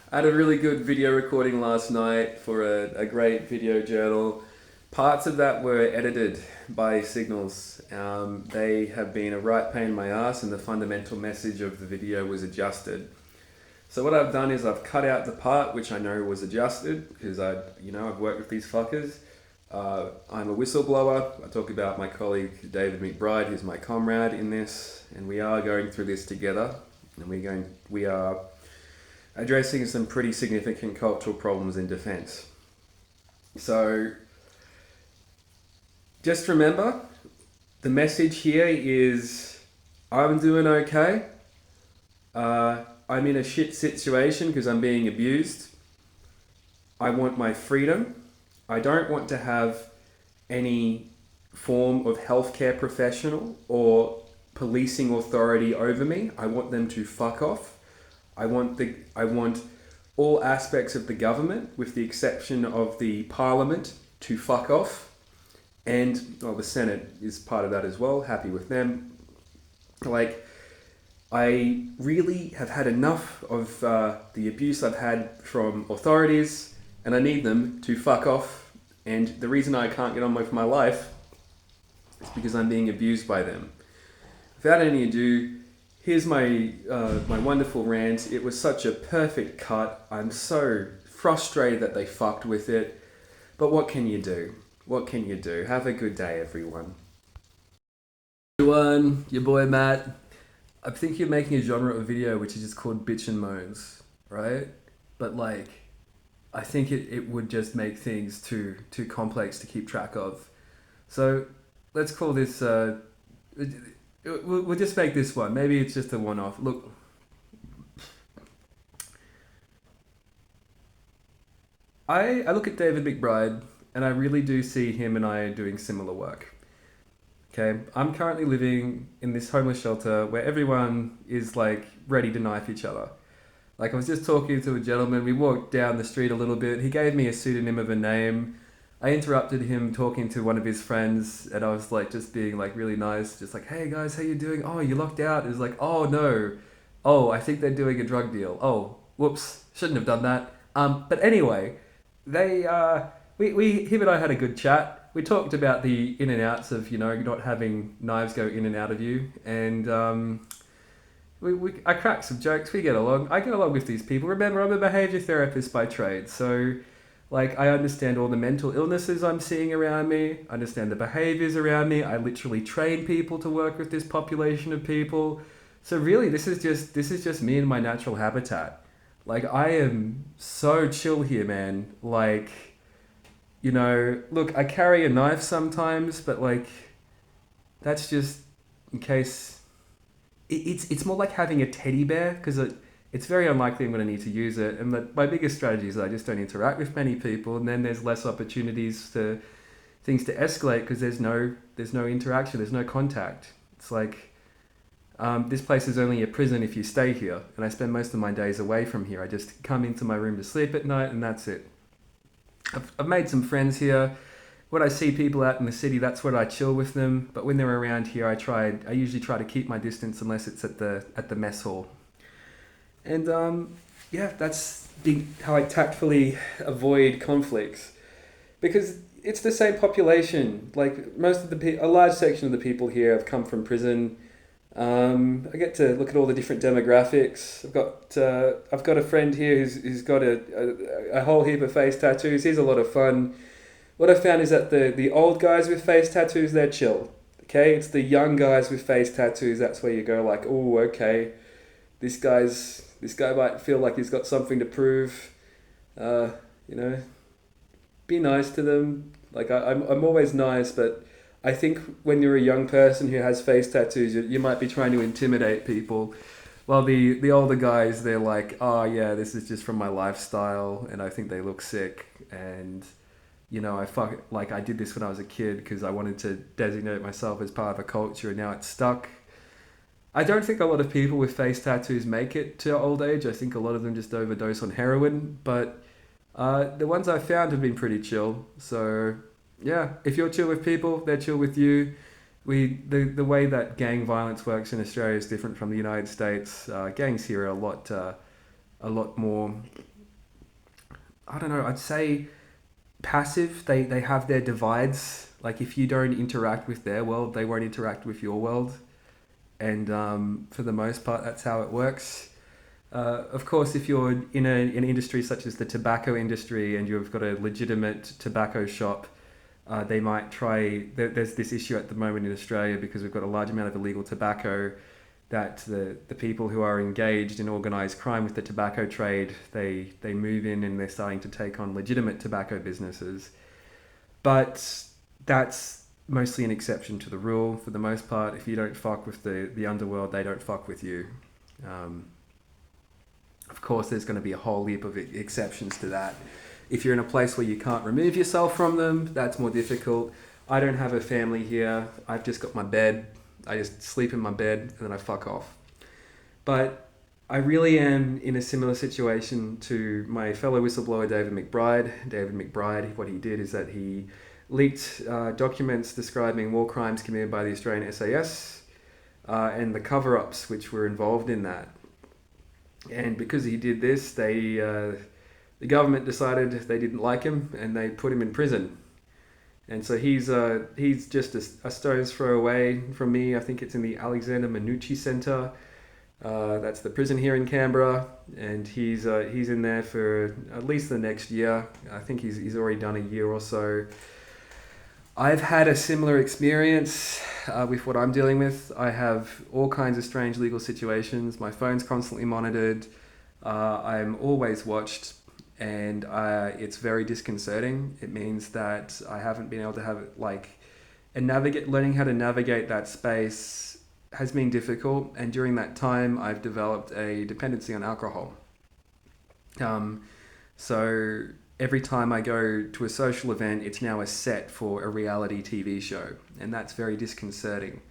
I had a really good video recording last night for a great video journal. Parts of that were edited by Signals. They have been a right pain in my ass, and the fundamental message of the video was adjusted. So what I've done is I've cut out the part which I know was adjusted because I've worked with these fuckers. I'm a whistleblower. I talk about my colleague David McBride, who's my comrade in this, and we are going through this together. And we are addressing some pretty significant cultural problems in defence. So just remember, the message here is I'm doing okay. I'm in a shit situation because I'm being abused. I want my freedom. I don't want to have any form of healthcare professional or policing authority over me. I want them to fuck off. I want all aspects of the government, with the exception of the parliament, to fuck off. And the Senate is part of that as well. Happy with them. I really have had enough of the abuse I've had from authorities, and I need them to fuck off. And the reason I can't get on with my life is because I'm being abused by them. Without any ado, here's my wonderful rant. It was such a perfect cut. I'm so frustrated that they fucked with it. But what can you do? What can you do? Have a good day, everyone. Everyone, your boy Matt. I think you're making a genre of video which is just called Bitch and Moans, right? But I think it would just make things too complex to keep track of. So let's call this, we'll just make this one. Maybe it's just a one-off. Look, I look at David McBride and I really do see him and I doing similar work. Okay, I'm currently living in this homeless shelter where everyone is ready to knife each other. I was just talking to a gentleman, we walked down the street a little bit, he gave me a pseudonym of a name. I interrupted him talking to one of his friends and I was just being really nice, just hey guys, how you doing? Oh, you locked out? It was oh no. Oh, I think they're doing a drug deal. Oh, whoops, shouldn't have done that. But anyway, him and I had a good chat. We talked about the in and outs of not having knives go in and out of you, and I cracked some jokes. We get along. I get along with these people. Remember, I'm a behavior therapist by trade, so I understand all the mental illnesses I'm seeing around me. I understand the behaviors around me. I literally train people to work with this population of people. So really, this is just me in my natural habitat. I am so chill here, man. Look, I carry a knife sometimes, but that's just in case. It's more like having a teddy bear because it's very unlikely I'm going to need to use it. And my biggest strategy is that I just don't interact with many people, and then there's less opportunities for things to escalate because there's no interaction, there's no contact. It's this place is only a prison if you stay here, and I spend most of my days away from here. I just come into my room to sleep at night, and that's it. I've made some friends here. When I see people out in the city, that's when I chill with them. But when they're around here, I usually try to keep my distance unless it's at the mess hall. And that's how I tactfully avoid conflicts, because it's the same population. Most of a large section of the people here have come from prison. I get to look at all the different demographics. I've got a friend here who's got a whole heap of face tattoos. He's a lot of fun. What I found is that the old guys with face tattoos, they're chill. Okay, it's the young guys with face tattoos. That's where you go oh, okay, this guy might feel like he's got something to prove. Be nice to them. I'm always nice, but I think when you're a young person who has face tattoos, you might be trying to intimidate people. While the older guys, they're oh yeah, this is just from my lifestyle, and I think they look sick, and I did this when I was a kid because I wanted to designate myself as part of a culture, and now it's stuck. I don't think a lot of people with face tattoos make it to old age. I think a lot of them just overdose on heroin, but the ones I've found have been pretty chill. So yeah, if you're chill with people, they're chill with you. The way that gang violence works in Australia is different from the United States. Gangs here are a lot more I don't know, I'd say passive. They have their divides. Like if you don't interact with their world, they won't interact with your world. And for the most part, that's how it works. Of course, if you're in an industry such as the tobacco industry and you've got a legitimate tobacco shop, they might try. There's this issue at the moment in Australia because we've got a large amount of illegal tobacco. That the people who are engaged in organised crime with the tobacco trade, they move in and they're starting to take on legitimate tobacco businesses. But that's mostly an exception to the rule. For the most part, if you don't fuck with the underworld, they don't fuck with you. Um, of course, there's going to be a whole heap of exceptions to that. If you're in a place where you can't remove yourself from them, that's more difficult. I don't have a family here. I've just got my bed. I just sleep in my bed and then I fuck off. But I really am in a similar situation to my fellow whistleblower, David McBride. David McBride, what he did is that he leaked documents describing war crimes committed by the Australian SAS and the cover-ups which were involved in that. And because he did this, the government decided they didn't like him and they put him in prison. And so he's just a stone's throw away from me. I think it's in the Alexander Minucci Centre. That's the prison here in Canberra, and he's in there for at least the next year. I think he's already done a year or so. I've had a similar experience with what I'm dealing with. I have all kinds of strange legal situations. My phone's constantly monitored. I'm always watched, and it's very disconcerting. It means that I haven't been able to have learning how to navigate that space has been difficult, and during that time I've developed a dependency on alcohol. So every time I go to a social event, it's now a set for a reality TV show, and that's very disconcerting.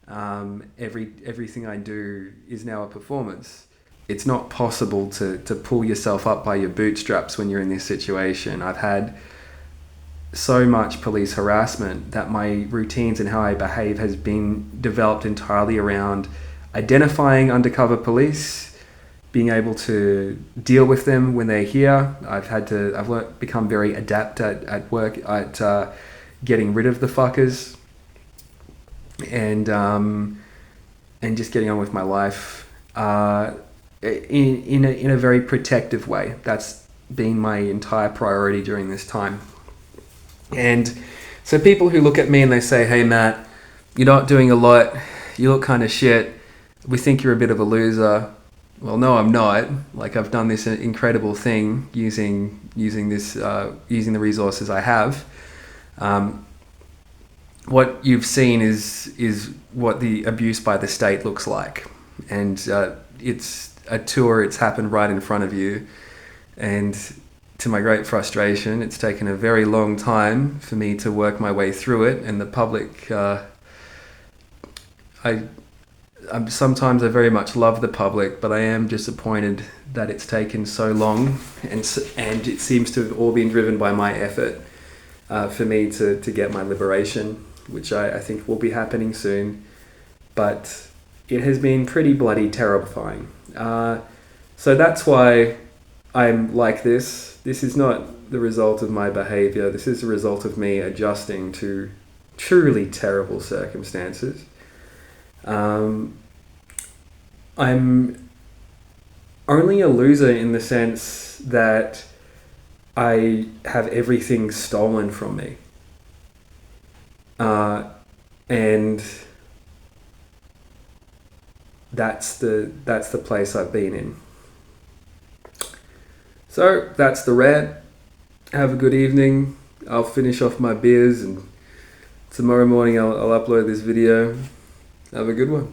Everything I do is now a performance. It's not possible to pull yourself up by your bootstraps when you're in this situation. I've had so much police harassment that my routines and how I behave has been developed entirely around identifying undercover police, being able to deal with them when they're here. I've become very adept at work at getting rid of the fuckers and just getting on with my life in a very protective way. That's been my entire priority during this time. And so people who look at me and they say, "Hey Matt, you're not doing a lot, you look kind of shit, we think you're a bit of a loser." Well, no, I'm not. Like, I've done this incredible thing using the resources I have. What you've seen is what the abuse by the state looks like, and it's a tour. It's happened right in front of you, and to my great frustration, it's taken a very long time for me to work my way through it. And the public, sometimes I very much love the public, but I am disappointed that it's taken so long, and it seems to have all been driven by my effort for me to get my liberation, which I think will be happening soon. But it has been pretty bloody terrifying. So that's why I'm like this. This is not the result of my behavior. This is the result of me adjusting to truly terrible circumstances. I'm only a loser in the sense that I have everything stolen from me. And that's the place I've been in. So that's the rant. Have a good evening. I'll finish off my beers and tomorrow morning I'll upload this video. Have a good one.